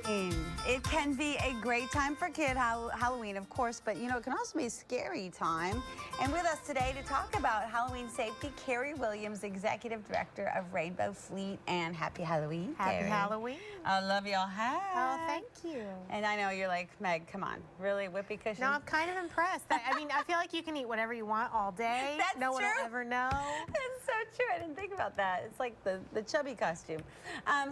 It can be a great time for Halloween, of course, but you know, it can also be a scary time. And with us today to talk about Halloween safety, Carrie Williams, Executive Director of Rainbow Fleet, and happy Halloween, Happy Carrie. Halloween. I love y'all hat. Oh, thank you. And I know you're like, Meg, come on, really, whoopee cushion? No, I'm kind of impressed. I mean, I feel like you can eat whatever you want all day. That's no one true. will ever know. That's so true. I didn't think about that. It's like the chubby costume.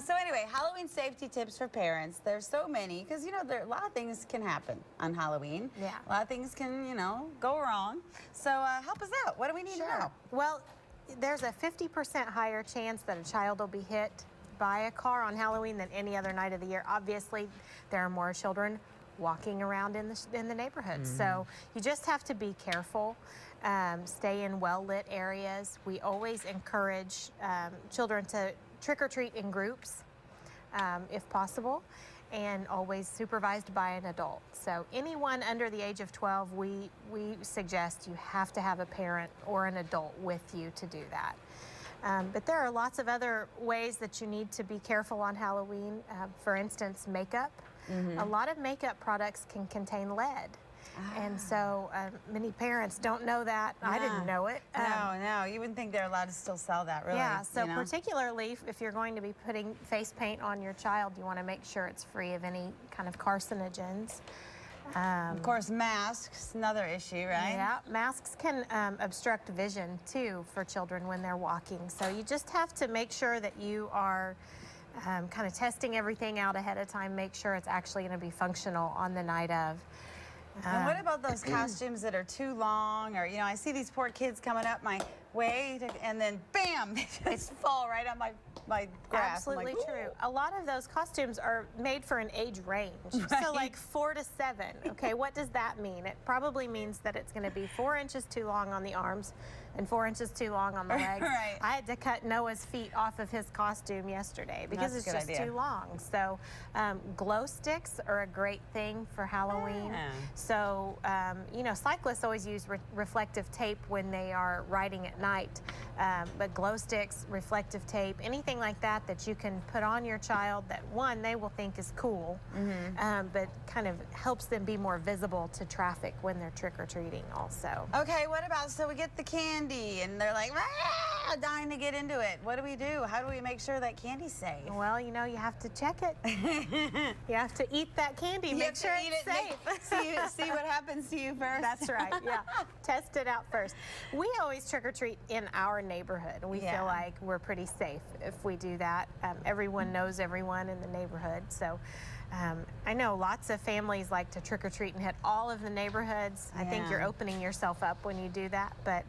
So anyway, Halloween safety tips for parents. There's so many because, you know, a lot of things can happen on Halloween. Yeah. A lot of things can, you know, go wrong. So help us out. What do we need to know? Well, there's a 50% higher chance that a child will be hit by a car on Halloween than any other night of the year. Obviously, there are more children walking around in the neighborhood. So you just have to be careful. Stay in well-lit areas. We always encourage children to trick-or-treat in groups if possible, and always supervised by an adult. So anyone under the age of 12, we suggest you have to have a parent or an adult with you to do that. But there are lots of other ways that you need to be careful on Halloween. For instance, makeup. A lot of makeup products can contain lead. And so many parents don't know that. I didn't know it. No, you wouldn't think they're allowed to still sell that, really. Yeah, so you know? particularly if you're going to be putting face paint on your child, you want to make sure it's free of any kind of carcinogens. Of course, masks, another issue, right? Yeah, masks can obstruct vision, too, for children when they're walking. So you just have to make sure that you are kind of testing everything out ahead of time, make sure it's actually going to be functional on the night of. And what about those costumes that are too long? Or, you know, I see these poor kids coming up my way, and then bam, they just fall right on my grass. Absolutely like, true. A lot of those costumes are made for an age range. Right. So like 4 to 7. Okay, what does that mean? It probably means that it's going to be 4 inches too long on the arms and 4 inches too long on the legs. Right. I had to cut Noah's feet off of his costume yesterday because it's just too long. So glow sticks are a great thing for Halloween. Yeah. So, you know, cyclists always use reflective tape when they are riding at night. But glow sticks, reflective tape, anything like that that you can put on your child that, one, they will think is cool, but kind of helps them be more visible to traffic when they're trick-or-treating also. Okay, what about, so we get the candy and they're like, ah, dying to get into it. What do we do? How do we make sure that candy's safe? Well, you know, you have to check it. You have to eat that candy, make sure it's safe. See what happens to you first. That's right, yeah. Test it out first. We always trick-or-treat in our neighborhood. We feel like we're pretty safe if we do that. Everyone knows everyone in the neighborhood. So I know lots of families like to trick-or-treat and hit all of the neighborhoods. I think you're opening yourself up when you do that, but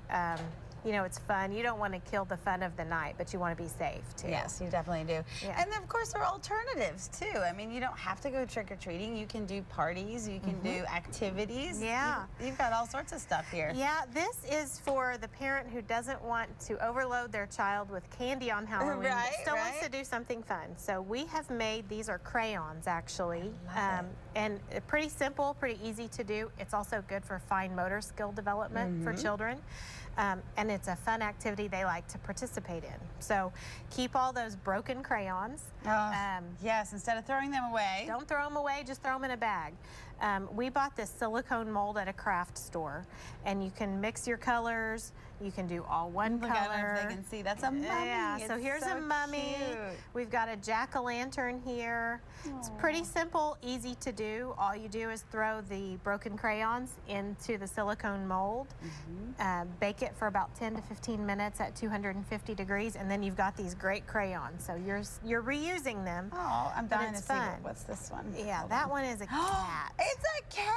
you know, it's fun. You don't want to kill the fun of the night, but you want to be safe, too. Yes, you definitely do. Yeah. And then, of course, there are alternatives, too. I mean, you don't have to go trick-or-treating. You can do parties. You can do activities. Yeah. You've got all sorts of stuff here. Yeah, this is for the parent who doesn't want to overload their child with candy on Halloween, but still wants to do something fun. So we have made, these are crayons, actually. And pretty simple, pretty easy to do. It's also good for fine motor skill development for children. And it's a fun activity they like to participate in. So keep all those broken crayons. Yes, instead of throwing them away. Don't throw them away, just throw them in a bag. We bought this silicone mold at a craft store, and you can mix your colors. You can do all one color. Look at if they can see. That's a mummy. Yeah, so here's a mummy. Cute. We've got a jack-o'-lantern here. Aww. It's pretty simple, easy to do. All you do is throw the broken crayons into the silicone mold, bake it for about 10 to 15 minutes at 250 degrees, and then you've got these great crayons. So you're reusing them. Oh, I'm dying to see fun. what's this one. Yeah, that one is a cat. It's a cat!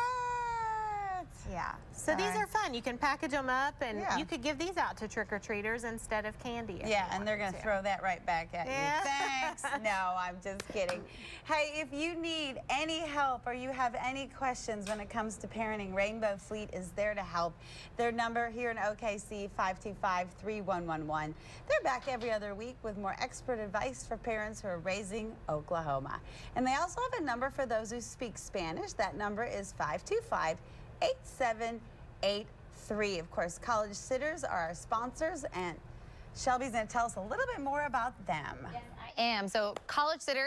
Yeah, so these are fun. You can package them up, and you could give these out to trick-or-treaters instead of candy. And they're going to throw that right back at you. Thanks. No, I'm just kidding. Hey, if you need any help or you have any questions when it comes to parenting, Rainbow Fleet is there to help. Their number here in OKC, 525-3111. They're back every other week with more expert advice for parents who are raising Oklahoma. And they also have a number for those who speak Spanish. That number is 525-8783. Of course, College Sitters are our sponsors, and Shelby's going to tell us a little bit more about them. Yes, I am. So College Sitters